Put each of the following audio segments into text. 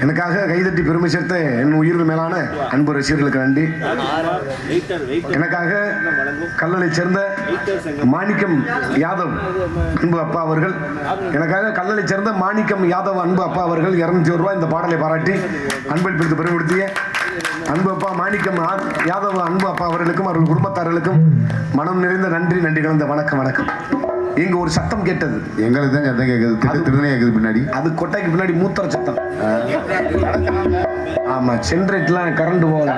எனக்காக கைதட்டி பெருமை சேர்த்த என் உயிர் மேலான அன்பு ரசிகர்களுக்கு நன்றி. எனக்காக கல்லளை சேர்ந்த மாணிக்கம் யாதவ் அன்பு அப்பா அவர்கள், எனக்காக கல்லளை சேர்ந்த மாணிக்கம் யாதவ் அன்பு அப்பா அவர்கள் 201 ரூபாய் இந்த பாடலை பாராட்டி அன்பளிப்பித்து பெருமைப்படுத்திய அன்பு அப்பா மாணிக்கம் யாதவ் அன்பு அப்பா அவர்களுக்கும் அவர்கள் குடும்பத்தார்களுக்கும் மனம் நிறைந்த நன்றி கலந்த வணக்கம். வணக்கம். இங்க ஒரு சத்தம் கேட்டது, எங்களுக்கு தான் சத்தம் கேட்குது, திருநே கேட்குது பின்னாடி. அது கொட்டைக்கு பின்னாடி மூத்திர சத்தம். ஆமா, ஜென்ரேட்லாம் கரண்ட் போகல,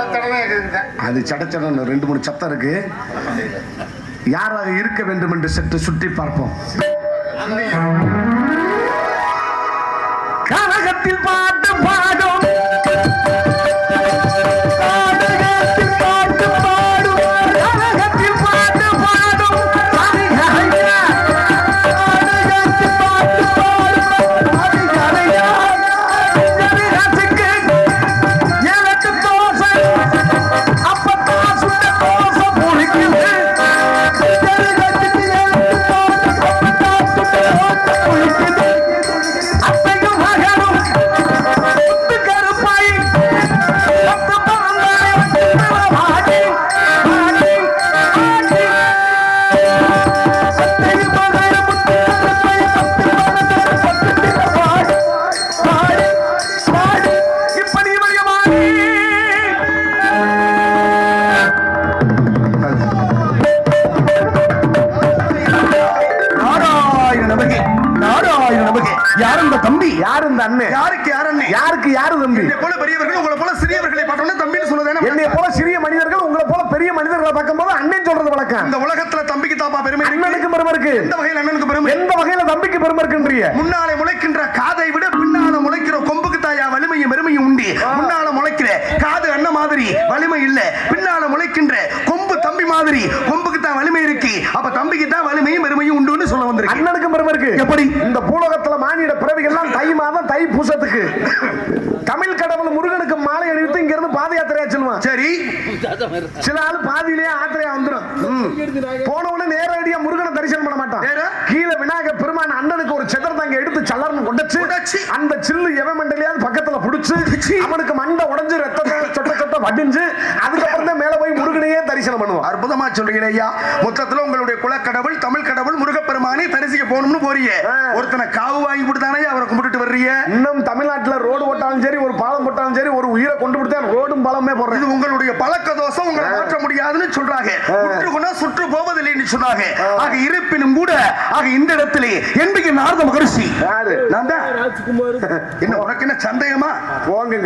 அது சடச்சடன்னு 2-3 சத்தம் இருக்கு. யாராக இருக்க வேண்டும் என்று சற்று சுற்றி பார்ப்போம். கரகத்தில் பாட்டு பாடும் தம்பி யாரு இந்த அண்ணன், யாருக்கு யாரு அண்ணன், யாருக்கு யாரு தம்பி? என்னை போல பெரியவர்கள் உங்களை போல சிறியவர்களை பார்த்தோம்னா தம்பின்னு சொல்லுவேன். என்னை போல சிறிய மனிதர்கள் உங்களை போல பெரிய மனிதர்களை பார்க்கும்போது அண்ணன் சொல்றது வழக்கம். இந்த உலகத்துல தம்பிக்கு தாப்பா பெருமை, அண்ணனுக்கு பெருமை இருக்கு. எந்த வகையில் அண்ணனுக்கு பெருமை, எந்த வகையில தம்பிக்கு பெருமை இருக்குன்றீங்க? முன்னாலே முளைக்கின்ற காதை விட பின்னால முளைக்கிற கொம்புக்கு தாயா வலிமையும் பெருமையும் உண்டு. முன்னால முளைக்கிற காது அண்ணன் மாதிரி வலிமை இல்ல, பின்னால முளைக்கின்ற கொம்பு தம்பி மாதிரி கொம்புக்கு தான் வலிமை இருக்கு. அப்ப தம்பிக்கு தான் வலிமையும் பெருமையும் உண்டுன்னு சொல்ல வந்திருக்கு. அண்ணனுக்கு பெருமை இருக்கு. எப்படி? இந்த பூலோகத்துல மானிட பிறவிகள் தை மாதம் தை பூசத்துக்கு தமிழ் கடவுள் முருகனுக்கு மாலை அணிவித்து இங்க இருந்து பாத யாத்திரையா செல்வான். சரி, சில ஆள் பாதியிலேயே ஆத்திரையா வந்துடும். போனவன நேரடியா முருகனை தரிசனம் பண்ண மாட்டான். கீழே விநாயகர் பெருமான் அண்ணனுக்கு ஒரு செதர் தாங்க எடுத்து சல்லர்னு கொண்டச்சு அந்த சில்லு எவன் மண்டலையாவது பக்கத்துல புடிச்சு அவனுக்கு மண்டை உடைஞ்சு ரத்தத்தை சொட்ட சொட்ட வடிஞ்சு அதுக்கப்புறம் தான் மேல போய் முருகனையே தரிசனம் பண்ணுவான். அற்புதமா சொல்றீங்க ஐயா. மொத்தத்துல உங்களுடைய குலக்கடவுள் தமிழ் கடவுள் முருகப்பெருமானை தரிசிக்க போகணும்னு போறீங்க. ஒருத்தனை காவு வாங்கி கொடுத்தானே அவரை கும்பிட்டு வர்றீங்க. இன்னும் தமிழ்நாட்டுல ரோடு போட்டாலும் சரி, ஒரு பாலம் போட்டாலும் சரி, ஒரு உயிரை கொண்டு விட்டு ரோடும் பாலமே போடுறது. இது உங்களுடைய பழக்க தோஷம், உங்களை மாற்ற முடியாதுன்னு சொல்றாங்க. சுற்று போவதில்லைன்னு சொன்னாங்க. ஆக இருப்பினும் கூட ஆக இந்த இடத்திலே என்பிக்கு நாரத மகரிஷி என்ன உனக்கு என்ன சந்தேகமா? போங்க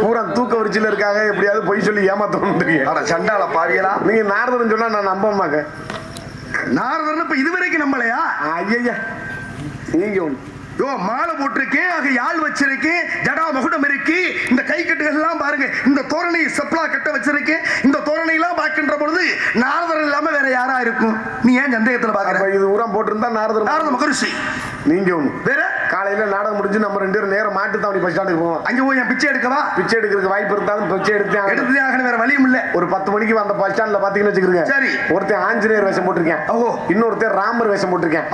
பூரா தூக்க வரிச்சில இருக்காங்க, எப்படியாவது பொய் சொல்லி ஏமாத்த சண்டால பாவியலா. நீங்க நாரதன் சொன்னா நான் நம்ப மாட்டேன். நாரதன் இப்ப இதுவரைக்கும் நம்பலையா? ஐயா நீங்க ஒண்ணு மாலை போட்டிருக்கேன், ஆக யாழ் வச்சிருக்கேன், ஜடா மகுடம் இருக்கு, இந்த கை கட்டுகள் எல்லாம் பாருங்க, இந்த தோரணை செப்லா கட்ட வச்சிருக்கேன். இந்த தோரணை எல்லாம் பார்க்கின்ற பொழுது நாரதர் இல்லாம வேற யாரா இருக்கும்? நீ ஏன் சந்தேகத்துல பாக்குற? இது உரம் போட்டிருந்தா நாரத மகரிஷி. நீங்க ஒண்ணு வேற. காலையில நாடகம் முடிஞ்சு நம்ம 2 பேரும் நேரம் மாட்டு தாவணி பஸ் ஸ்டாண்டுக்கு போவோம். அங்க போய் பிச்சை எடுக்கவா? பிச்சை எடுக்கிறதுக்கு வாய்ப்பு இருந்தாலும் பிச்சை எடுத்து வேற வழியும் இல்ல. ஒரு 10 மணிக்கு அந்த பஸ் ஸ்டாண்ட்ல பாத்தீங்கன்னு வச்சுக்கிறேன். சரி, ஒருத்தன் ஆஞ்சநேயர் வேஷம் போட்டிருக்கேன், இன்னொருத்தன் ராமர் வேஷம் போட்டிருக்கேன்,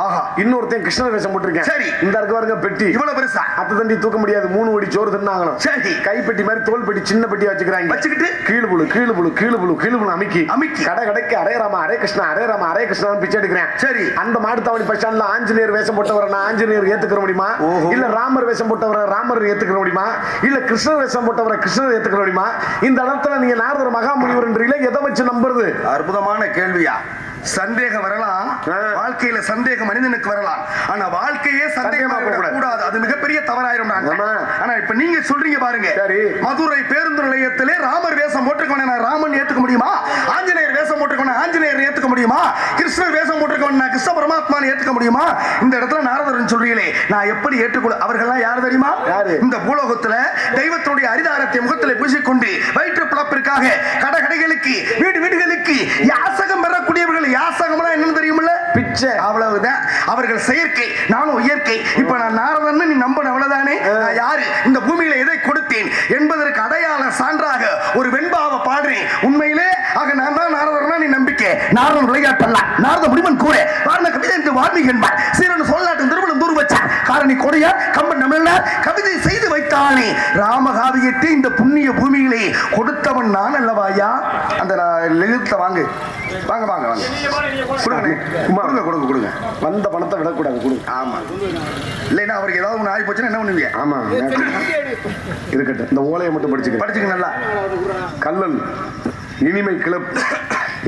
இன்னொருத்தன் கிருஷ்ணர் வேஷம் போட்டிருக்கேன். சரி, இந்த பெட்டி இவ்வளவு பெருசா அத்த தண்டி தூக்க முடியாது. 3 வடி சோறு தின்னாங்கணும். சரி, கைப்பெட்டி மாதிரி தோல் பெட்டி சின்ன பெட்டியா வச்சுக்கிறாங்க. வச்சுக்கிட்டு கீழு அமிக்கி கடைக்கு அரே ராமா அரே கிருஷ்ணா பிச்சை எடுக்கிறேன். சரி, அந்த மாட்டுத்தாவணி பஸ் ஸ்டாண்ட்ல ஆஞ்சநேயர் வேஷம் போட்டவரை நான் ஆஞ்சநேயர் ஏத்துக்கிற முடியுமா? இல்ல ராமர் வேஷம் போட்டவரை ராமர் ஏத்துக்கிற முடியுமா? இல்ல கிருஷ்ணர் வேஷம் போட்டவரை கிருஷ்ணர் ஏத்துக்கிற முடியுமா? இந்த இடத்துல நீங்க நாரதர் மகாமுனிவர் என்றீங்களே, எதை வச்சு நம்புறது? அற்புதமான கேள்வியா. சந்தேகம் வரலாம், வாழ்க்கையில சந்தேகம் மனிதனுக்கு வரலாம். ஆனா வாழ்க்கையே சந்தேகமா கூடாது, அது மிகப்பெரிய தவறாயிரும். ஆனா இப்ப நீங்க சொல்றீங்க பாருங்க, மதுரை பேருந்து நிலையத்திலே ராமர் வேஷம் போட்டுக்கவன ராமன் ஏத்துக்க முடியுமா? ஆஞ்சநேயர் வேஷம் போட்டுக்கவன ஆஞ்சநேயர் ஏத்துக்க முடியுமா? கிருஷ்ணர் வேஷம் போட்டுக்கவன கிருஷ்ண பரமாத்மான் ஏத்துக்க முடியுமா? இந்த இடத்துல நாரதர் சொல்றீங்களே, நான் எப்படி ஏற்றுக்கொள்ள? அவர்கள்லாம் யார் தெரியுமா? இந்த பூலோகத்துல தெய்வத்துடைய அரிதாரத்தை முகத்திலே பூசிக்கொண்டு வயிற்று பிளப்பிற்காக கடைகளுக்கு வீடுகளுக்கு யாசகம் பெறக்கூடியவர்கள். யாசகம்னா என்னன்னு தெரியுமில்ல? பிச்சை. அவ்வளவுதான். அவர்கள் செயற்கை, நானும் இயற்கை. இப்ப நான் நாரதன் நீ நம்பன அவ்வளவுதானே. நான் யாரு, இந்த பூமியில எதை கொடுத்தேன் என்பதற்கு அடையாள சான்றாக ஒரு வெண்பாவை பாடுறேன். உண்மையிலே ஆக நான் தான் நாரதர்னா நீ நம்பிக்கை. நாரதன் விளையாட்டல்ல, நாரத முடிவன் கூட வாரண கவிதை என்று வால்மீகி என்பார். சீரன் சொல்லாட்டு திருவள்ளுவர் கலைவாணி கொடையா கம்பன் தமிழர் கவிதை செய்து வைத்தானே ராமகாவியத்தை இந்த புண்ணிய பூமியிலே கொடுத்தவன் நான் அல்லவாயா. அந்த எழுத்த வாங்க வாங்க வாங்க வாங்க கொடுங்க கொடுங்க கொடுங்க. வந்த பணத்தை விடக்கூடாது கொடுங்க. ஆமா இல்லைன்னா அவருக்கு ஏதாவது ஒன்று ஆகி போச்சுன்னா என்ன பண்ணுவீங்க? ஆமா இருக்கட்டும். இந்த ஓலையை மட்டும் படிச்சுக்க நல்லா. கல்லன் இனிமை கிளப்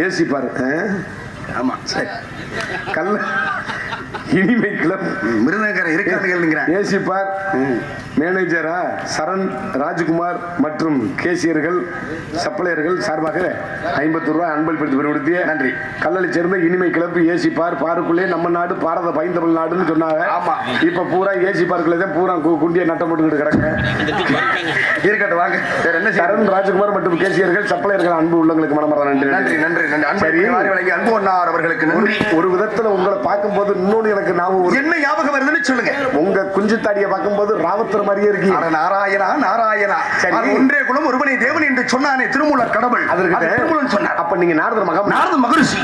ஏசி பாரு. ஆமா சரி. கல்ல இனிமை கிளப் மிருதங்கரை இருக்காதுங்கிறேன். ஏசி பார் மேனேஜரா சரண் ராஜ்குமார் மற்றும் கேசியர்கள் சப்ளையர்கள் சார்பாக 50 ரூபாய் அன்பளிப்படுத்தி பெருப்படுத்திய நன்றி. கல்லளை சேர்ந்த இனிமை கிளப்பு ஏசி பார் பாருக்குள்ளே நம்ம நாடு பாரத பைந்தமிழ் நாடுன்னு சொன்னாங்க. ஆமா இப்ப பூரா ஏசி பார்க்குள்ள தான் பூரா குண்டிய நட்டம் போட்டுக்கிட்டு கிடக்க. இருக்கட்டும் வாங்க. வேற என்ன? சரண் ராஜ்குமார் மற்றும் கேசியர்கள் சப்ளையர்கள் அன்பு உள்ளங்களுக்கு மனமார்ந்த நன்றி நன்றி நன்றி நன்றி. அன்பு அண்ணார் அவர்களுக்கு நன்றி. ஒரு விதத்துல உங்களை பார்க்கும்போது இன்னொன்னு எனக்கு ஞாபகம் என்ன ஞாபகம் வருதுன்னு சொல்லுங்க. உங்க குஞ்சு தாடியை பார்க்கும்போது ராவத்தர் மாதிரியே இருக்கு. நாராயணா நாராயணா ஒன்றே குலம் ஒருவனே தேவன் என்று சொன்னானே திருமூலர் கடவுள். திருமூலன் சொன்னார். அப்ப நீங்க நாரதர் மகன் நாரத மகரிஷி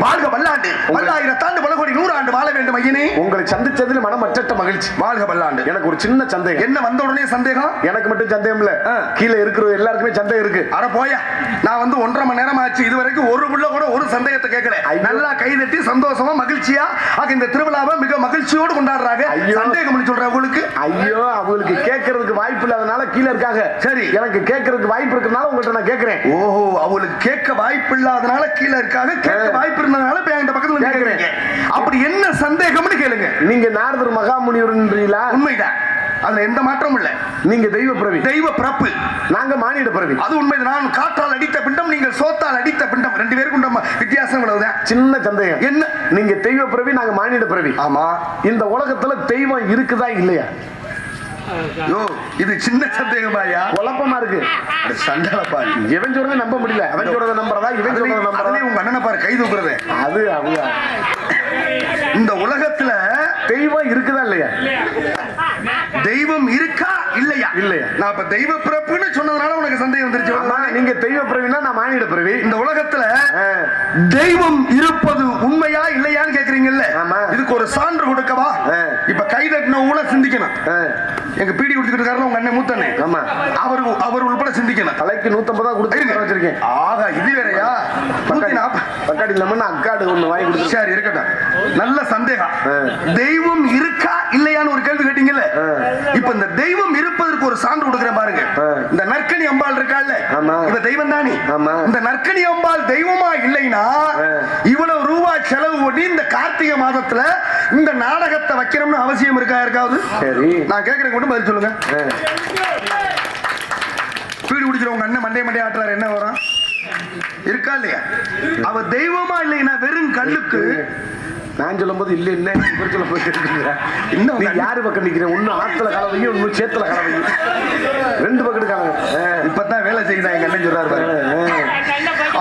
வாழ்க பல்லாண்டு பல்லாயிரத்தாண்டு பல கோடி 100 ஆண்டு வாழ வேண்டும் ஐயனே. உங்களை சந்திச்சதில் மனமற்ற மகிழ்ச்சி. வாழ்க பல்லாண்டு. எனக்கு ஒரு சின்ன சந்தேகம். என்ன வந்த உடனே சந்தேகம்? எனக்கு மட்டும் சந்தேகம் இல்ல, கீழே இருக்கிற எல்லாருக்குமே சந்தேகம் இருக்கு. அட போயா, நான் வந்து 1.5 மணி நேரம் ஆச்சு இதுவரைக்கும் ஒரு புள்ள கூட ஒரு சந்தேகத்தை கேட்கல. நல்லா கைதட்டி சந்தோஷமா மகிழ்ச்சியா இந்த திருவிழாவை மிக மகிழ்ச்சியோடு கொண்டாடுறாங்க. சந்தேகம் சொல்றேன் உங்களுக்கு. ஐயோ அவங்களுக்கு கேட்கறதுக்கு வாய்ப்பு இல்லாதனால கீழே இருக்காங்க. சரி எனக்கு கேட்கறதுக்கு வாய்ப்பு இருக்கிறதுனால உங்கள்கிட்ட நான் கேட்கிறேன். ஓஹோ அவங்களுக்கு கேட்க வாய்ப்பு இல்லாதனால கீழே இருக்காங்க. கேட்க வாய்ப்பு இருந்ததுனால என்கிட்ட பக்கத்துல கேட்கிறீங்க. அப்படி என்ன சந்தேகம்னு கேளுங்க. நீங்க நாரதர் மகாமுனிவர்ன்றீங்களா? உண்மைதான், அதுல எந்த மாற்றமும் இல்ல. நீங்க தெய்வ பிறவி, தெய்வ பிறப்பு. நாங்க மானிட பிறவி. அது உண்மை. நான் காற்றால் அடித்த பிண்டம், நீங்கள் சோத்தால் அடித்த பிண்டம். 2 பேருக்கும் வித்தியாசம் இவ்வளவுதான். சின்ன சந்தேகம். என்ன? நீங்க தெய்வ பிறவி, நாங்க மானிட பிறவி. ஆமா. இந்த உலகத்துல தெய்வம் இருக்குதா இல்லையா? யோ இது சின்ன சந்தேகமாயா? குழப்பமா இருக்கு. சண்டலப்பா இவன் சொல்றதை நம்ப முடியல. அவன் சொல்றதை நம்புறதா இவன் சொல்றதை நம்புறதா? உங்க அண்ணனை பாரு கை தூக்குறது. அது அவங்க இந்த உலகத்துல தெய்வம் இருக்குதா இல்லையா? தெய்வம் இருக்கா இல்லையா? இல்லையா. நான் இப்ப தெய்வ பிறப்புன்னு சொன்னதுனால உனக்கு சந்தேகம் வந்துருச்சு. நீங்க தெய்வ பிறவினா நான் மானிட பிறவி. இந்த உலகத்துல தெய்வம் இருப்பது உண்மையா இல்லையான்னு கேக்குறீங்கல்ல, இதுக்கு ஒரு சான்று கொடுக்கவா? இப்ப கைதட்டின ஊழ சிந்திக்கணும். எங்க பீடி குடிச்சிட்டு இருக்காரு உங்க அண்ணன் மூத்தண்ணே. ஆமா அவர் உள்பட சிந்திக்கணும். தலைக்கு 150 கொடுத்து வச்சிருக்கேன். ஆகா இது வேறையா? பக்காடி இல்லாம அக்காடு ஒண்ணு வாங்கி கொடுத்து. சரி இருக்கட்டும். நல்ல சந்தேகம். தெய்வம் இருக்கா இல்லையான்னு ஒரு கேள்வி கேட்டீங்கல்ல, இப்ப இந்த தெய்வம் இருப்பதற்கு ஒரு சான்று கொடுக்கிறேன் பாருங்க. இந்த நற்கனி அம்பாள் இருக்காள்ல, இவ தெய்வம் தானே. இந்த நற்கனி அம்பாள் தெய்வமா இல்லைன்னா இவ்வளவு ரூபாய் செலவு பண்ணி இந்த கார்த்திகை மாதத்துல இந்த நாடகத்தை வைக்கணும்னு அவசியம் இருக்கா இருக்காவது? சரி நான் கேட்கிறேன், மட்டும் பதில் சொல்லுங்க. பீடி குடிக்கிறவங்க அண்ணன் மண்டே ஆட்டுறாரு, என்ன வரும்? இருக்கா இல்லையா? அவ தெய்வமா இல்லைன்னா வெறும் கல்லுக்கு நான் சொல்லும் போது இல்ல இல்ல சொல்ல போயிட்டு இன்னும் யாரு பக்கம் நிக்கிறேன்? ஒண்ணு ஆத்துல கலவையும் ஒண்ணு சேத்துல கலவையும் 2 பக்கெட் கலவை. இப்பதான் வேலை செய்யுதா எங்க அண்ணன் சொல்றாரு.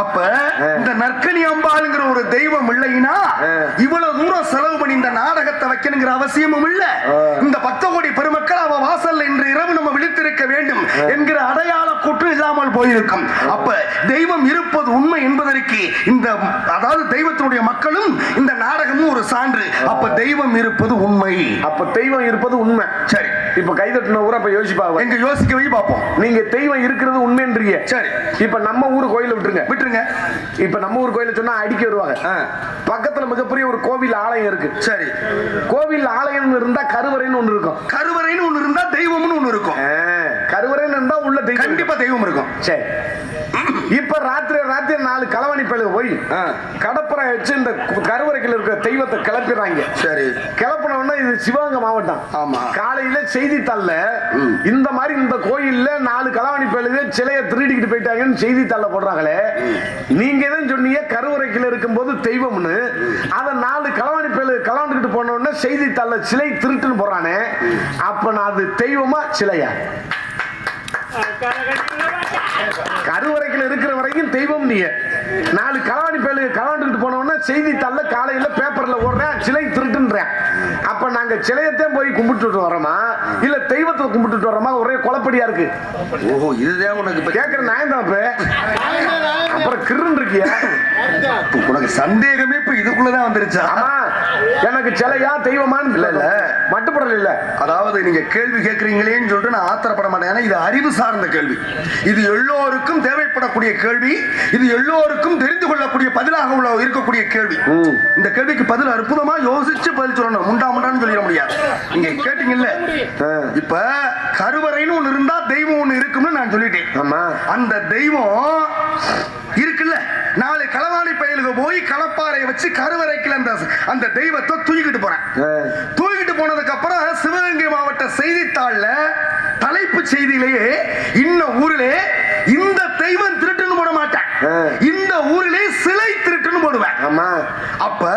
அப்ப இந்த நற்கனி அம்பாளுங்கிற ஒரு தெய்வம் இல்லைன்னா இவ்வளவு தூரம் செலவு பண்ணி இந்த நாடகத்தை வைக்கணுங்கிற அவசியமும் இல்ல. இந்த 10 கோடி பெருமக்கள் அவ வாசல்ல இன்று இரவு நம்ம விழித்திருக்க வேண்டும் என்கிற அடையாள கூற்று இல்லாமல் போயிருக்கும். அப்ப தெய்வம் இருப்பது உண்மை என்பதற்கு இந்த அதாவது தெய்வத்தினுடைய மக்களும் இந்த நாடகமும் ஒரு சான்று. அப்ப தெய்வம் இருப்பது உண்மை. அப்ப தெய்வம் இருப்பது உண்மை. சரி இப்ப கைதட்டின ஊரை அப்ப யோசிப்பாங்க. எங்க யோசிக்க வை பார்ப்போம். நீங்க தெய்வம் இருக்கிறது உண்மைன்றீங்க. சரி இப்ப நம்ம ஊர் கோயில விட்டுருங்க. இப்ப நம்ம ஊர் கோயில சொன்னா அடிக்க வருவாங்க. பக்கத்துல மிகப்பெரிய ஒரு கோவில் ஆலயம் இருக்கு. சரி கோவில் ஆலயம் இருந்தா கருவறைன்னு ஒண்ணு இருக்கும். கருவறைன்னு ஒண்ணு இருந்தா தெய்வம்னு ஒண்ணு இருக்கும். கருவறைன்னு இருந்தா உள்ள தெய்வம் கண்டிப்பா தெய்வம் இருக்கும். சரி இப்ப ராத்திரி 4 களவாணி பயில போய் கடப்பரை வச்சு இந்த கருவறைக்குள்ள இருக்கிற தெய்வத்தை கிளப்பிடுறாங்க. சரி கிளப்பினோம்னா இது சிவகங்கை மாவட்டம். ஆமா காலையில செய்தித்தாள்ல இந்த மாதிரி இந்த கோயில்ல 4 களவாணி பயிலுக்கு சிலையை திருடிக்கிட்டு போயிட்டாங்கன்னு செய்தித்தாள்ல போடுறாங்களே. நீங்க எதுவும் சொன்னீங்க கருவறைக்குள்ள இருக்கும் போது தெய்வம்னு. அதை 4 களவாணி பயிலு களவாண்டுக்கிட்டு போனோம்னா செய்தித்தாள்ல சிலை திருட்டுன்னு போறானே. அப்ப நான் அது தெய்வமா சிலையா? கருவறைக்குள்ள இருக்கிற வரைக்கும் தெய்வம் நீங்க. 4 களவாணி பேரு களவாண்டுட்டு போனோம்னா செய்தித்தாள்ல காலையில பேப்பர்ல ஓடுறேன் சிலை திருட்டுன்றேன். அப்ப நாங்க சிலையத்தையும் போய் கும்பிட்டு வரோமா இல்ல தெய்வத்தை கும்பிட்டு வரோமா? ஒரே குழப்படியா இருக்கு. ஓஹோ இதுதான் உனக்கு கேட்கிற நியாயம் தான். அப்புறம் கிருன்னு இருக்கியா? உனக்கு சந்தேகமே இப்ப இதுக்குள்ளதான் வந்துருச்சா? ஆமா எனக்கு சிலையா தெய்வமான்னு இல்ல மட்டுப்படுற வரல. அதாவது நீங்க கேள்வி கேட்கறீங்களேன்னு சொல்லிட்டு நான் ஆத்திரப்பட மாட்டேன். ஏன்னா இது அறிவு சார்ந்த கேள்வி, இது எல்லோருக்கும் தேவைப்படக்கூடிய கேள்வி, இது எல்லோருக்கும் தெரிந்து கொள்ளக்கூடிய பதிலாக உள்ள இருக்கக்கூடிய கேள்வி. இந்த கேள்விக்கு பதில் அற்புதமா யோசிச்சு பதில் சொல்லணும். முண்டான்னு சொல்லிட முடியாது. நீங்க கேட்டீங்கல்ல, இப்ப கருவறைன்னு ஒண்ணு இருந்தா தெய்வம் ஒண்ணு இருக்கும்னு நான் சொல்லிட்டேன். ஆமா, அந்த தெய்வம் இருக்குல்ல, நாளை களவாணி பயலுக்கு போய் களப்பாறை வச்சு கருவறைக்குள்ள அந்த தெய்வத்தை தூக்கிட்டு போறேன். தூக்கிட்டு போனதுக்கு அப்புறம் சிவகங்கை மாவட்ட செய்தித்தாள்ல தலைப்பு செய்தியிலேயே இன்ன ஊரிலே இந்த தெய்வம் திருட்டுன்னு போட மாட்டேன், இந்த ஊரிலே சிலை திருட்டுன்னு போடுவேன். அப்ப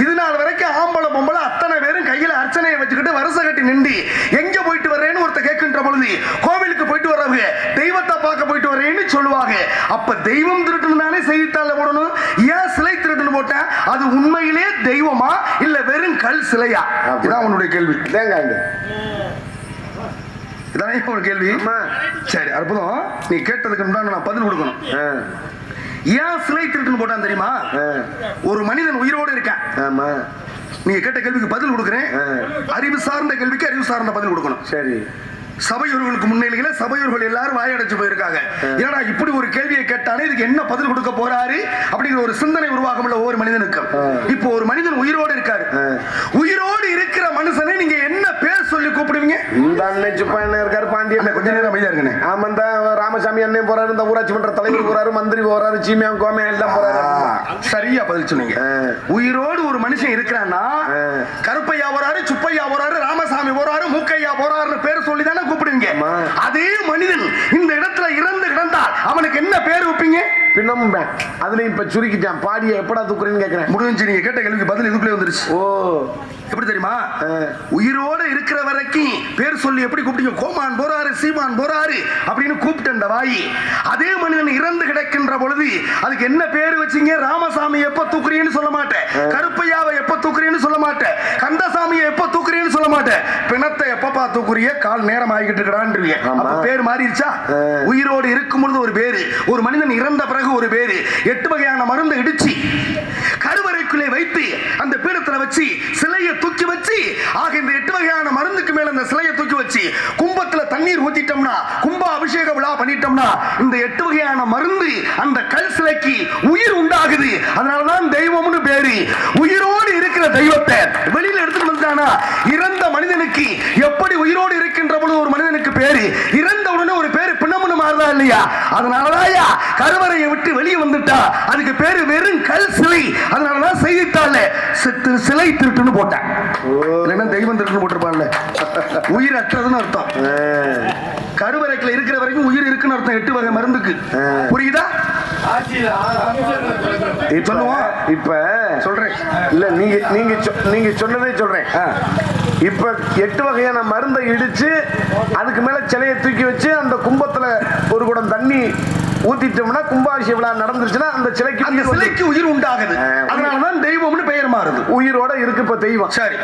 இது நாள் வரைக்கும் ஆம்பளை பொம்பளை அத்தனை பேரும் கையில அர்ச்சனையை வச்சுக்கிட்டு வருஷம் கட்டி நின்று எங்க போயிட்டு வர்றேன்னு ஒருத்த கேட்கின்ற பொழுது கோவிலுக்கு போயிட்டு வர்றவங்க தெய்வத்தை பார்க்க போயிட்டு வர்றேன்னு சொல்லுவாங்க. அப்ப தெய்வம் திருட்டுன்னு தானே செய்தித்தாள்ல போடணும், ஏன் சிலை திருட்டுன்னு போட்டேன்? அது உண்மையிலே தெய்வமா இல்ல வெறும் கல் சிலையா? இதான் உன்னுடைய கேள்வி. இதானே ஒரு கேள்வி. சரி, அற்புதம். நீ கேட்டதுக்கு முன்னாடி நான் பதில் கொடுக்கணும். ஏன் சிலை திருட்டுன்னு போட்டான் தெரியுமா? ஒரு மனிதன் உயிரோடு இருக்கான். நீங்க கேட்ட கேள்விக்கு பதில் கொடுக்கிறேன். அறிவு சார்ந்த கேள்விக்கு அறிவு சார்ந்த பதில் கொடுக்கணும். சரி, சபையோர்களுக்கு முன்னிலையில சபையோர்கள் எல்லாரும் வாயடைச்சு போயிருக்காங்க. ஏன்னா இப்படி ஒரு கேள்வியை கேட்டாலே இதுக்கு என்ன பதில் கொடுக்க போறாரு அப்படிங்கிற ஒரு சிந்தனை உருவாகும் ஒவ்வொரு மனிதனுக்கும். இப்போ ஒரு மனிதன் உயிரோடு இருக்காரு. உயிரோடு இருக்கிற மனுஷனை நீங்க என்ன பேர் சொல்லி கூப்பிடுவீங்க? இருக்காரு பாண்டியன். கொஞ்ச நேரம் அமைதியா இருக்கனே. ஆமா, இந்த ராமசாமி அண்ணன் போறாரு, இந்த ஊராட்சி மன்ற தலைவர் போறாரு, மந்திரி போறாரு, சீமியா கோமே எல்லாம் போறாரு. சரியா பதில் சொன்னீங்க. உயிரோடு ஒரு மனுஷன் இருக்கிறான்னா கருப்பையா போறாரு, சுப்பையா போறாரு, ராமசாமி போறாரு, மூக்கையா போறாருன்னு பேர் சொல்லி தானே கூப்பிடுவீங்க. அதே மனிதன் இந்த இடத்துல இறந்து கிடந்தால் அவனுக்கு என்ன பேர் வைப்பீங்க? பின்னமும் அதுல இப்ப சுருக்கிட்டான். பாடிய எப்படா தூக்குறேன்னு கேட்கிறேன். முடிஞ்சு. நீங்க கேட்ட கேள்விக்கு பதில் இதுக்குள்ளே வந்துருச்சு. ஓ, எப்படி தெரியுமா? உயிரோடு இருக்கிற வரைக்கும் பேர் சொல்லி எப்படி கூப்பிட்டீங்க? கோமான் போறாரு, சீமான் போறாரு அப்படின்னு கூப்பிட்ட அந்த வாய், அதே மனிதன் இறந்து கிடக்கின்ற பொழுது அதுக்கு என்ன பேர் வச்சீங்க? ராமசாமி எப்ப தூக்குறீன்னு சொல்ல மாட்டேன், கருப்பையாவை எப்ப தூக்குறீன்னு சொல்ல மாட்டேன், கந்தசாமியை எப்ப தூக்குறீன்னு சொல்ல மாட்டேன், பிணத்தை எப்பப்பா தூக்குறிய? கால் நேரம் ஆகிட்டு இருக்கிறான்றீங்க. அப்ப பேர் மாறிடுச்சா? உயிரோடு இருக்கும் பொழுது ஒரு பேரு, ஒரு மனிதன் இறந்த பிறகு ஒரு பேரு. 8 வகையான மருந்து இடிச்சு கருவறைக்குள்ளே வைத்து அந்த பீடத்துல வச்சு சிலையை தூக்கி வச்சு, ஆக இந்த 8 வகையான மருந்துக்கு மேல அந்த சிலையை தூக்கி வச்சு கும்பத்துல தண்ணீர் ஊத்திட்டோம்னா, கும்ப அபிஷேக விழா பண்ணிட்டோம்னா, இந்த 8 வகையான மருந்து அந்த கல் சிலைக்கு உயிர் உண்டாகுது. அதனாலதான் தெய்வம்னு பேரு. உயிரோடு இருக்கிற தெய்வத்தை வெளியில எடுத்துட்டு வந்துட்டானா, இறந்த மனிதனுக்கு எப்படி உயிரோடு இருக்கின்ற பொழுது ஒரு மனிதனுக்கு பேரு, இறந்த உடனே ஒரு பேரு பின்னமுன்னு மாறுதா இல்லையா? அதனாலதான் கருவறையை விட்டு வெளியே வந்துட்டா அதுக்கு பேரு வெறும் கல் சிலை. அதனாலதான் செய்தித்தாள்ல சிலை திருட்டுன்னு போட்டேன். தெய்வம் திருட்டுன்னு போட்டிருப்பான்ல. உயிர் அற்றதுன்னு அர்த்தம். கருவறைக்குள்ள இருக்கிற வரைக்கும் உயிர் இருக்குன்னு அர்த்தம் 8 வகை மருந்துக்கு. புரியுதா? சொல்லுவோம். இப்ப சொல்றேன் இல்ல, நீங்க சொன்னதே சொல்றேன். இப்ப 8 வகையான மருந்தை இடிச்சு அதுக்கு மேல சிலையை தூக்கி வச்சு அந்த கும்பத்துல ஒரு குடம் தண்ணி ஊத்திட்டோம்னா, கும்பாபிஷேக விழா நடந்துருச்சுன்னா அந்த சிலைக்கு உயிர் உண்டாகுது. அதனாலதான் தெய்வம்னு பெயர் மாறுது. உயிரோட இருக்கு இப்ப தெய்வம். சரி,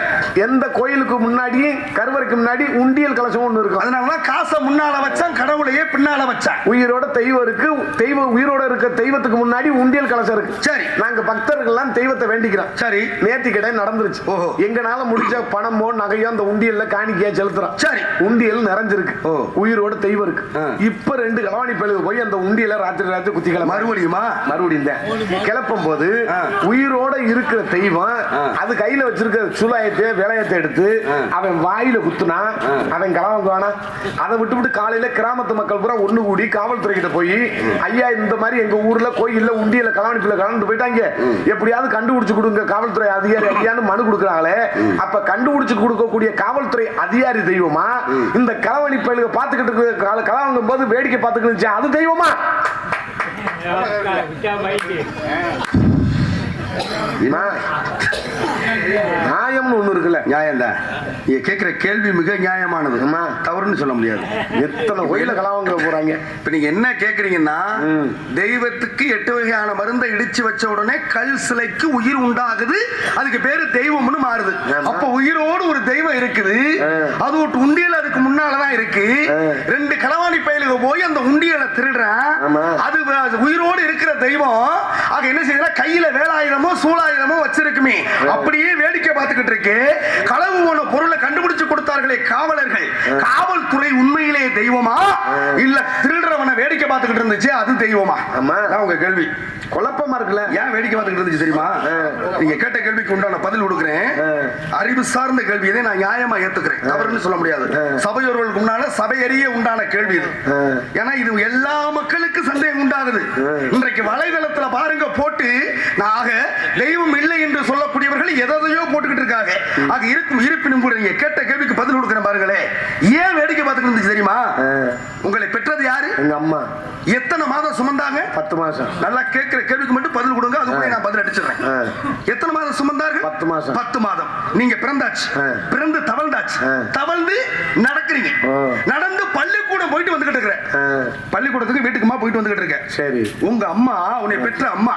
எந்த கோயிலுக்கு முன்னாடி கருவறைக்கு முன்னாடி உண்டியல் கலசம் ஒண்ணு இருக்கும். அதனாலதான் காசை முன்னால வச்சான், கடவுளையே பின்னால வச்சான். உயிரோட தெய்வம் இருக்கு. தெய்வம் உயிரோட இருக்க தெய்வத்துக்கு முன்னாடி உண்டியல் கலசம் இருக்கு. சரி, நாங்க பக்தர்கள் எல்லாம் தெய்வத்தை வேண்டிக்கிறோம். சரி, நேர்த்தி கடை நடந்துருச்சு. ஓஹோ, எங்கனால முடிஞ்ச பணமோ நகையோ அந்த உண்டியல்ல காணிக்கையா செலுத்துறோம். சரி, உண்டியல் நிறைஞ்சிருக்கு. உயிரோட தெய்வம் இருக்கு. இப்ப 2 களவாணி பயலுக்கு போய் அந்த உண்டியல் ராத்திரி குத்திக்கல மறுபடியும் கிளப்பும் போது உயிரோட இருக்கிற தெய்வம் அது கையில வச்சிருக்க சூலாயத்தை வேலையத்தை எடுத்து அவன் வாயில குத்துனா அவன் களவாங்குவானா? அதை விட்டு காலையில கிராமத்து மக்கள் பூரா ஒண்ணு கூடி காவல்துறை கிட்ட போய், ஐயா இந்த மாதிரி எங்க ஊர்ல கோயில்ல உண்டியல களவாணிப்புல கலந்து போயிட்டாங்க, எப்படியாவது கண்டுபிடிச்சு கொடுங்க காவல்துறை அதிகாரி ஐயான்னு மனு கொடுக்குறாங்களே. அப்ப கண்டுபிடிச்சு கொடுக்கக்கூடிய காவல்துறை அதிகாரி தெய்வமா? இந்த களவாணி பயலுக்கு பார்த்துக்கிட்டு இருக்கிற களவாங்கும் போது வேடிக்கை பார்த்துக்கிட்டு அது தெய்வமா? நியாயம்னு ஒண்ணு இருக்குல்ல. நியாயம் தான். நீங்க கேட்கிற கேள்வி மிக நியாயமானது. தவறுன்னு சொல்ல முடியாது. எத்தனை கோயில கலாவங்க போறாங்க. இப்ப நீங்க என்ன கேக்குறீங்கன்னா, தெய்வத்துக்கு 8 வகையான மருந்தை இடிச்சு வச்ச உடனே கல் சிலைக்கு உயிர் உண்டாகுது, அதுக்கு பேரு தெய்வம்னு மாறுது. அப்ப உயிரோடு ஒரு தெய்வம் இருக்குது. அது ஒரு உண்டியல் அதுக்கு முன்னாலதான் இருக்கு. 2 களவாணி பயலுக்கு போய் அந்த உண்டியலை திருடுறேன். அது உயிரோடு இருக்கிற தெய்வம். ஆக என்ன செய்யற, கையில வேலாயுதமோ சூலாயுதமோ வச்சிருக்குமே, அப்படியே வேடிக்கை பார்த்துக்கிட்டு இருக்கு. களவு போன பொருளை கண்டுபிடிச்சு கொடுத்த பெரியவர்களை காவலர்கள், காவல்துறை உண்மையிலே தெய்வமா இல்ல திருடுறவனை வேடிக்கை பார்த்துக்கிட்டு இருந்துச்சு அது தெய்வமா? உங்க கேள்வி குழப்பமா இருக்குல்ல. ஏன் வேடிக்கை பார்த்துக்கிட்டு இருந்துச்சு தெரியுமா? நீங்க கேட்ட கேள்விக்கு உண்டான பதில் கொடுக்குறேன். அறிவு சார்ந்த கேள்வி இதை நான் நியாயமா ஏத்துக்கிறேன், தவறுன்னு சொல்ல முடியாது. சபையோர்களுக்கு முன்னால சபையறிய உண்டான கேள்வி இது. ஏன்னா இது எல்லா மக்களுக்கும் சந்தேகம் உண்டாகுது. இன்றைக்கு வலைதளத்துல பாருங்க போட்டு ஆக தெய்வம் இல்லை என்று சொல்லக்கூடியவர்கள் எதையோ போட்டுக்கிட்டு இருக்காங்க. ஆக இருக்கும் இருப்பினும் கூட நீங்க கேட்ட கேள்விக்கு பதில் கொடுக்கிறேன் பாருங்களே. ஏன் வேடிக்கை பார்த்துக்கிட்டு இருந்துச்சு தெரியுமா? உங்களை பெற்றது யாரு? எங்க அம்மா. எத்தனை மாதம் சுமந்தாங்க? 10 மாசம். நல்லா கேட்கிற கேள்விக்கு மட்டும் பதில் கொடுங்க, அதுக்குள்ளே நான் பதில் அடிச்சிடுறேன். எத்தனை மாதம் சுமந்தார்கள்? 10 மாசம். 10 மாதம். நீங்க பிறந்தாச்சு, பிறந்து தவழ்ந்தாச்சு, தவழ்ந்து நடக்கிறீங்க, நடந்து பள்ளிக்கூடம் போயிட்டு வந்துகிட்டு இருக்கிற, பள்ளிக்கூடத்துக்கு வீட்டுக்குமா போயிட்டு வந்துகிட்டு இருக்க. சரி, உங்க அம்மா உன்னை பெற்ற அம்மா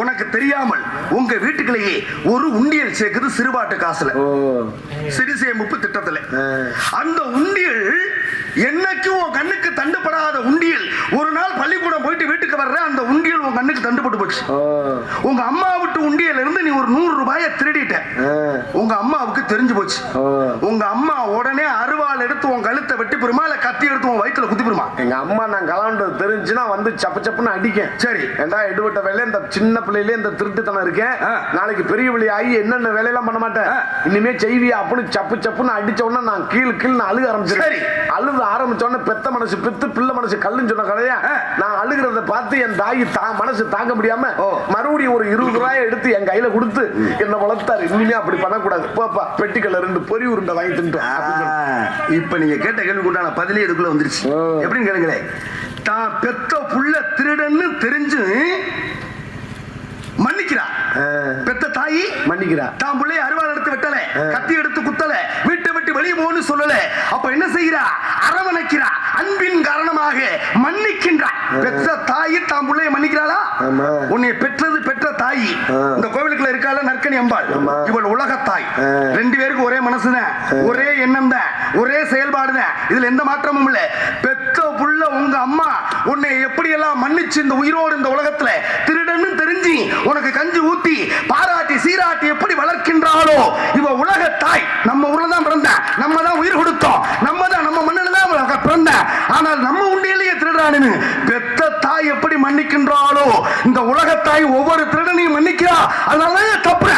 உனக்கு தெரியாமல் உங்க வீட்டுக்குள்ளேயே ஒரு உண்டியல் சேர்க்குது சிறுபாட்டு காசுல, சிறுசேமிப்பு திட்டத்துல. அந்த உண்டியல் என்னைக்கும் உன் கண்ணுக்கு தண்டுபடாத உண்டியல் ஒரு நாள் பள்ளிக்கூடம் போயிட்டு வீட்டுக்கு வர்ற அந்த உண்டியல் உன் கண்ணுக்கு தண்டுபட்டு போச்சு. உங்க அம்மா விட்டு உண்டியல இருந்து நீ ஒரு 100 ரூபாயை திருடிட்ட. உங்க அம்மாவுக்கு தெரிஞ்சு போச்சு. உங்க அம்மா உடனே அருவாள் எடுத்து உன் கழுத்தை வெட்டி பெருமா இல்ல கத்தி எடுத்து உன் வயிற்றுல குத்தி பெருமா? எங்க அம்மா நான் கலாண்டது தெரிஞ்சுன்னா வந்து சப்பு சப்புன்னு அடிக்கேன். சரி, ஏண்டா எடுபட்ட வேலை, இந்த சின்ன பிள்ளையிலே இந்த திருட்டுத்தனம் இருக்கேன், நாளைக்கு பெரிய வழி ஆகி என்னென்ன வேலையெல்லாம் பண்ண மாட்டேன், இனிமே செய்வியா அப்படின்னு சப்பு சப்புன்னு அடிச்ச உடனே நான் கீழ் அழுக ஆரம்பிச்சிருக்கேன். அழுது ஆரம்பிச்ச உடனே பெத்த மனசு பெத்து பிள்ளை மனசு கல்லுன்னு சொன்ன கதையா நான் அழுகிறத பார்த்து என் தாய் மனசு தாங்க முடியாம மறுபடியும் ஒரு 20 ரூபாயை எடுத்து என் கையில கொடுத்து என்ன வளர்த்தாரு. இனிமே அப்படி பண்ணக்கூடாது, போப்பா பெட்டிக்கல்ல 2 பொரி உருண்டை வாங்கி தின்ட்டு. இப்ப நீங்க கேட்ட கேள்விக்கு உண்டான பதிலே இதுக்குள்ள வந்துருச்சு. எப்படின்னு கேளுங்களேன். தான் பெத்த புள்ள திருடன்னு தெரிஞ்சு மன்னிக்கிறா. பெத்த தாயி மன்னிக்கிறா. தான் பிள்ளைய அருவாள் எடுத்து வெட்டல, கத்தி எடுத்து குத்தல, வீட்டை விட்டு வெளியே போன்னு சொல்லல. அப்ப என்ன செய்கிறா? அரவணைக்கிறா. அன்பின் காரணமாக மன்னிக்கின்றா. பெற்ற தாயி தான் பிள்ளைய மன்னிக்கிறாளா? உன்னை பெற்றது பெற்ற தாயி. இந்த கோவிலுக்குள்ள இருக்கால நற்கனி அம்பாள், இவள் உலக தாய். 2 பேருக்கு ஒரே மனசுதான், ஒரே எண்ணம் தான், ஒரே செயல்பாடுதான். இதுல எந்த மாற்றமும் இல்ல. பெற்ற புள்ள உங்க அம்மா உன்னை எப்படி எல்லாம் மன்னிச்சு இந்த உயிரோடு இந்த உலகத்துல திருடன்னு தெரிஞ்சு உனக்கு கஞ்சி ஊத்தி பாராட்டி சீராட்டி எப்படி வளர்க்கின்றாளோ இவ உலக தாய். நம்ம ஊர்ல தான் பிறந்த, நம்ம தான் உயிர் கொடுத்தோம், நம்ம தான் நம்ம மண்ணில தான் பிறந்த. ஆனால் நம்ம உண்டியிலேயே திருடானு பெத்த தாய் எப்படி மன்னிக்கின்றாளோ இந்த உலக தாய் ஒவ்வொரு திருடனையும் மன்னிக்கிறா. அதனால தப்பு.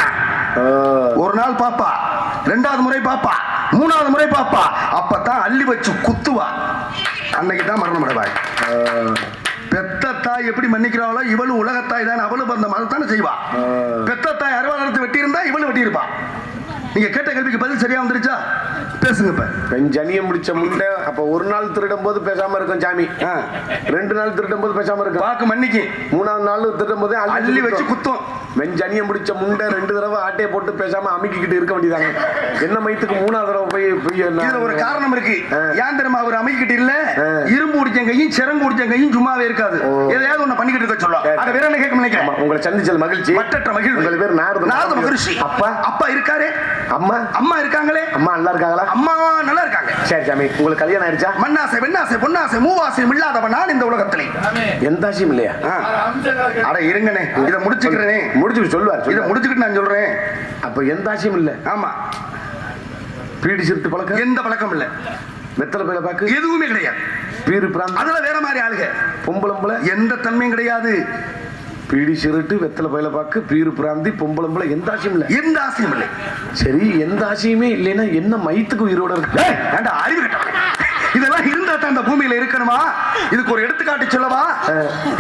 ஒரு நாள் பாப்பா, 2வது முறை பாப்பா, 3வது முறை பாப்பா, அப்பதான் அள்ளி வச்சு குத்துவா. அன்னைக்கு தான் மரணம் அடைவாய். பெத்த தாய் எப்படி மன்னிக்கிறாளோ இவளும் உலகத்தாய் தான், அவளும் அந்த மதத்தானே செய்வா. பெத்த தாய் அருவாளத்தை வெட்டி இருந்தா இவளும் வெட்டி இருப்பா. நீங்க கேட்ட கேள்விக்கு பதில் சரியா வந்துருச்சா? பேசுங்க. இப்ப பெஞ்சனியை முடிச்ச முண்டை அப்ப ஒரு நாள் திருடும் போது பேசாம இருக்கும் சாமி, 2 நாள் திருடும் போது பேசாம இருக்கும், வாக்கு மன்னிக்கு. 3வது நாள் திருடும் போது அள்ளி வச்சு குத்தும். வெஞ்சனியை முடிச்ச முண்டை 2 தடவை ஆட்டையை போட்டு பேசாம அமைக்கிட்டு இருக்க வேண்டியதாங்க. என்ன மயத்துக்கு 3வது தடவை போய் இதுல ஒரு காரணம் இருக்கு. ஏன் தெரியுமா? அவர் அமைக்கிட்டு இல்ல, இரும்பு குடிச்ச கையும் சிறங்கு குடிச்ச கையும் சும்மாவே இருக்காது, எதையாவது ஒண்ணு பண்ணிக்கிட்டு இருக்க சொல்லும். அதை வேற என்ன கேட்க நினைக்கிறேன். உங்களை சந்திச்சல் மகிழ்ச்சி, மற்ற மகிழ்ச்சி. உங்கள் பேர் நாரத மகிழ்ச்சி. அப்பா இருக்காரு, அம்மா இருக்காங்களே. அம்மா நல்லா இருக்காங்களா? அம்மா நல்லா இருக்காங்க. சரி சாமி, உங்களுக்கு கல்யாணம் ஆயிடுச்சா? மண்ணாசை வெண்ணாசை பொன்னாசை மூவாசையும் இல்லாதவன் நான் இந்த உலகத்திலே. எந்த ஆசையும் இல்லையா? அட இருங்கனே, இதை முடிச்சுக்கிறேனே. முடிச்சுட்டு சொல்லுவார். இதை முடிச்சுக்கிட்டு நான் சொல்றேன். அப்ப எந்த ஆசையும் இல்ல. ஆமா. பீடி சிறுத்து பழக்கம் எந்த பழக்கம் இல்ல. வெத்தலை பையில பாக்கு எதுவுமே கிடையாது. பீரு பிராந்தி அதுல வேற மாதிரி ஆளுக. பொம்பளம்புல எந்த தன்மையும் கிடையாது. பீடி சிறுட்டு வெத்தலை பையில பாக்கு பீரு பிராந்தி பொம்பளம்புல எந்த ஆசையும் இல்ல. எந்த ஆசையும் இல்லை. சரி, எந்த ஆசையுமே இல்லைன்னா என்ன மயத்துக்கு உயிரோட இருக்கு? அறிவு கட்ட இதெல்லாம் இருந்தா தான் இந்த பூமியில இருக்கணுமா? இதுக்கு ஒரு எடுத்துக்காட்டு சொல்லவா?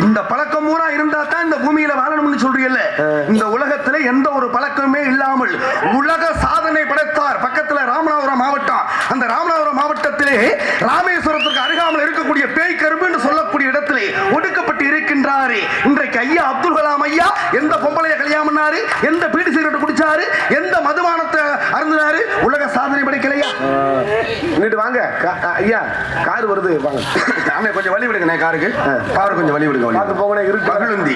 இந்த பழக்கம் பூரா இருந்தா தான் இந்த பூமியில வாழணும்னு சொல்றீங்கல்ல. இந்த உலகத்துல எந்த ஒரு பழக்கமே இல்லாமல் உலக சாதனை படைத்தார். பக்கத்துல ராமநாதபுரம் மாவட்டம். அந்த ராமநாதபுரம் மாவட்டத்திலே ராமேஸ்வரத்துக்கு அருகாமல் இருக்கக்கூடிய பேய் கரும்புன்னு சொல்லக்கூடிய இடத்திலே ஒடுக்கப்பட்டு இருக்கின்றாரு இன்றைக்கு ஐயா அப்துல் கலாம் ஐயா. எந்த பொம்பளைய கல்யாணம் பண்ணாரு, எந்த பீடி சிகரெட் குடிச்சாரு, எந்த மதுபானத்தை அருந்தினாரு, உலக சாதனை படைக்கலையா? இங்கிட்டு வாங்க ஐயா, கார் வருது வாங்க. நானே கொஞ்சம் வழி விடுங்க. காருக்கு கார் கொஞ்சம் வழி விடுங்க. பார்த்து போகணும். இருக்கு மகிழுந்தி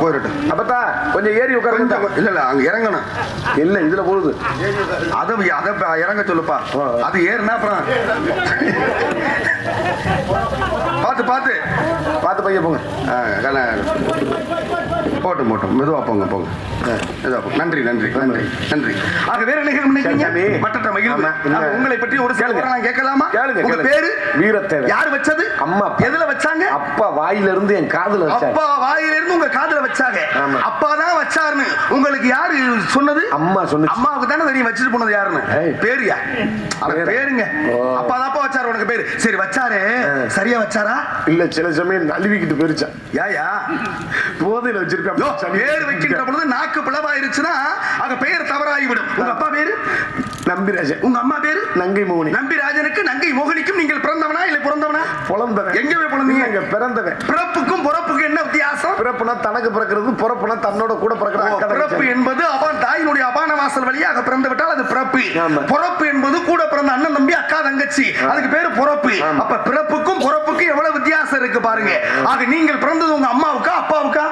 போயிடட்டும். அப்பத்தா கொஞ்சம் ஏறி உட்காருங்க. இல்ல இல்ல அங்க இறங்கணும். இல்ல இதுல போகுது. அதை இறங்க சொல்லுப்பா. அது ஏறுனா அப்புறம் பார்த்து பார்த்து பார்த்து பையன் போங்க. போட்டும் போட்டும் மெதுவா போங்க போங்க. மெதுவா போங்க. நன்றி நன்றி நன்றி நன்றி. ஆக வேற என்ன நினைக்கிறீங்க? சாமி. மற்ற மகிழ்வு. ஆமா, இல்ல. ஆக உங்களை பற்றி ஒரு சில கேளுங்க. நான் கேட்கலாமா? கேளுங்க, உங்க கேளுங்க. பேரு? வீரத்தேவன். யார் வச்சது? அம்மா. எதுல வச்சாங்க? அப்பா வாயில இருந்து என் காதுல வச்சாங்க. அப்பா வாயில இருந்து உங்க காதுல வச்சாங்க. ஆமா. அப்பா தான் வச்சாருன்னு உங்களுக்கு யாரு சொன்னது? அம்மா சொன்னுச்சு. அம்மாவுக்கு தானே தெரியும் வச்சுட்டு போனது யாருன்னு. ஏய். பேருயா? பேரு. பேருங்க. ஓ. அப்பா தான் வச்சாரு உனக்கு பேரு. சரி வச்சாரு. சரியா வச்சாரா? இல்ல சில சமயம் நழுவிக்கிட்டு போயிருச்சான். யாயா? போதையில வச்சிருக்கேன். யோ, பேர் வைக்கின்ற பொழுது நாக்கு பிளவாயிருச்சுன்னா அங்க பெயர் தவறாகிவிடும். உங்க அப்பா பேரு? நம்பிராஜன். உங்க அம்மா பேரு? நங்கை மோகினி. நம்பிராஜனுக்கு நங்கை மோகனிக்கும் நீங்கள் பிறந்தவனா இல்ல பிறந்தவனா? புலந்தவன். எங்க போய் பிறந்தீங்க? இங்க பிறந்தவன். பிறப்புக்கும் பிறப்புக்கும் என்ன வித்தியாசம்? பிறப்புனா தனக்கு பிறக்கிறது, பிறப்புனா தன்னோட கூட பிறக்கிற அக்கா பிறப்பு தங்கச்சி. என்பது அவன் தாயினுடைய அபான வாசல் வழியாக பிறந்து விட்டால் அது பிறப்பு. ஆமா. பிறப்பு என்பது கூட பிறந்த அண்ணன் தம்பி அக்கா தங்கச்சி, அதுக்கு பேரு பிறப்பு. ஆமா. அப்ப பிறப்புக்கும் பிறப்புக்கும் எவ்வளவு வித்தியாசம் இருக்கு பாருங்க. ஆக நீங்கள் பிறந்தது உங்க அம்மாவுக்கா அப்பாவுக்கா?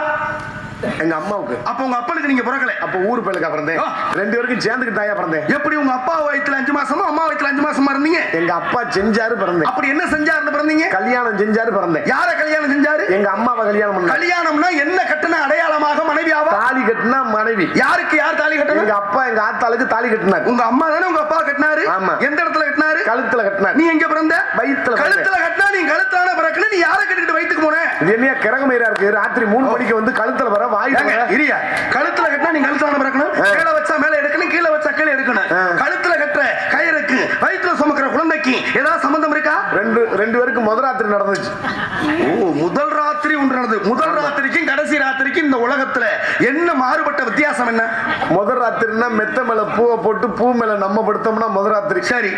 எங்க அம்மாவுக்கு. அப்ப உங்க அப்பனுக்கு நீங்க பிறக்கல. அப்ப ஊர் பேருக்கா பிறந்தேன். ஆ. ரெண்டு பேருக்கும் சேர்ந்துக்கு தாயா பிறந்தேன். எப்படி உங்க அப்பா வயித்துல 5 மாசமா அம்மா வயித்துல 5 மாசமா இருந்தீங்க? எங்க அப்பா செஞ்சாரு பிறந்தேன். அப்படி என்ன செஞ்சாருன்னு பிறந்தீங்க? கல்யாணம் செஞ்சாரு பிறந்தேன். யார கல்யாணம் செஞ்சாரு? எங்க அம்மாவை கல்யாணம் பண்ண. கல்யாணம்னா என்ன கட்டண அடையாளமாக மனைவியாவா? தாலி கட்டினா மனைவி. யாருக்கு யார் தாலி கட்டணும்? எங்க அப்பா எங்க ஆத்தாளுக்கு தாலி கட்டினார். உங்க அம்மா தானே உங்க அப்பா கட்டினாரு? ஆமா. எந்த இடத்துல கட்டினாரு? கழுத்துல கட்டினார். நீ எங்க பிறந்த? வயித்துல கழுத்துல கட்டினா நீ கழுத்தான பிறக்கணும். நீ யார கட்டிட்டு வயித்துக்கு போன? இது என்ன கிரகமயிரா இருக்கு? ராத்திரி 3 மணிக்கு வந்து கழுத்துல வர வாய் ஏங்க, இரியா. கழுத்துல கட்டினா நீ கழுத்தான பிறக்கணும். மேல வச்சா மேல எடுக்கணும், கீழே வச்சா கீழே எடுக்கணும். கழுத்துல கட்டுற கயிறுக்கு வயித்துல சுமக்கிற குழந்தைக்கு ஏதாவது சம்பந்தம் இருக்கா? ரெண்டு பேருக்கு முதல் ராத்திரி நடந்துச்சு. ஓ, முதல் ராத்திரி ஒன்று நடந்தது. முதல் ராத்திரிக்கும் கடைசி ராத்திரிக்கும் இந்த உலகத்துல என்ன மாறுபட்ட வித்தியாசம் என்ன? முதல் ராத்திரினா மெத்த மேல பூவை போட்டு பூ மேல நம்ம படுத்தோம்னா முதல் ராத்திரி. சரி.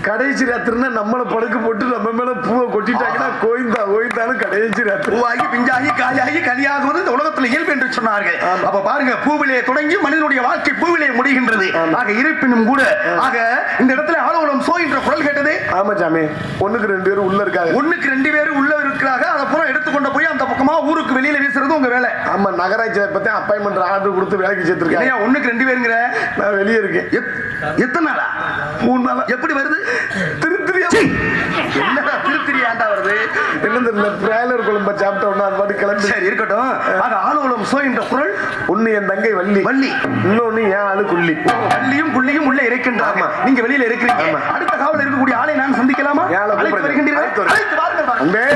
கடைசி ராத்திரினா நம்மள படுக்க போட்டு நம்ம மேல பூவை கொட்டிட்டாங்கன்னா கோய்ந்தாலும் கடைசி ராத்திரி. பூவாகி பிஞ்சாகி காயாகி கனியாகுவது இந்த உலகத்துல இயல்பு என்று சொன்னார்கள். அப்ப பாருங்க, பூவிலே தொடங்கி மனிதனுடைய வாழ்க்கை பூவிலே முடிகின்றது. ஆக இருப்பினும் கூட ஆக இந்த இடத்துல ஆலோலம் சோ என்ற குரல் கேட்டது. ஆமா சாமி, 1க்கு 2 பேர் உள்ள இருக்காங்க. 1க்கு 2 பேர் உள்ள இருக்கிறாங்க. அதை பூரா எடுத்துக்கொண்டு போய் அந்த பக்கமா ஊருக்கு வெளியில வீசுறது உங்க வேலை. ஆமா, நகராட்சியை பத்தி அப்பாயின்மெண்ட் ஆர்டர் கொடுத்து வேலைக்கு சேர்த்திருக்காங்க. 1க்கு 2 பேருங்கிற நான் வெளியே இருக்கேன். எத்தனை நாளா? 3 நாளா. எப்படி வருது? திருத்திரியா? என்னடா திருத்திரி ஆண்டா வருது? என்ன தெரியல, பிராய்லர் குழம்பு சாப்பிட்ட உடனே அது பாட்டு கிளம்பி. சரி இருக்கட்டும். ஆக ஆலோலம் சோ என்ற குரல். ஒண்ணு என் தங்கை வள்ளி, இன்னொன்னு என் ஆளு குள்ளி. வள்ளியும் புள்ளியும் உள்ள இருக்கின்றாங்க. நீங்க வெளியில இருக்கிறீங்க. அடுத்த காவல இருக்கக்கூடிய ஆளை நான் சந்திக்கலாமா? அழைத்து வருகின்றீர்கள். அழைத்து வாருங்கள். அன்பே,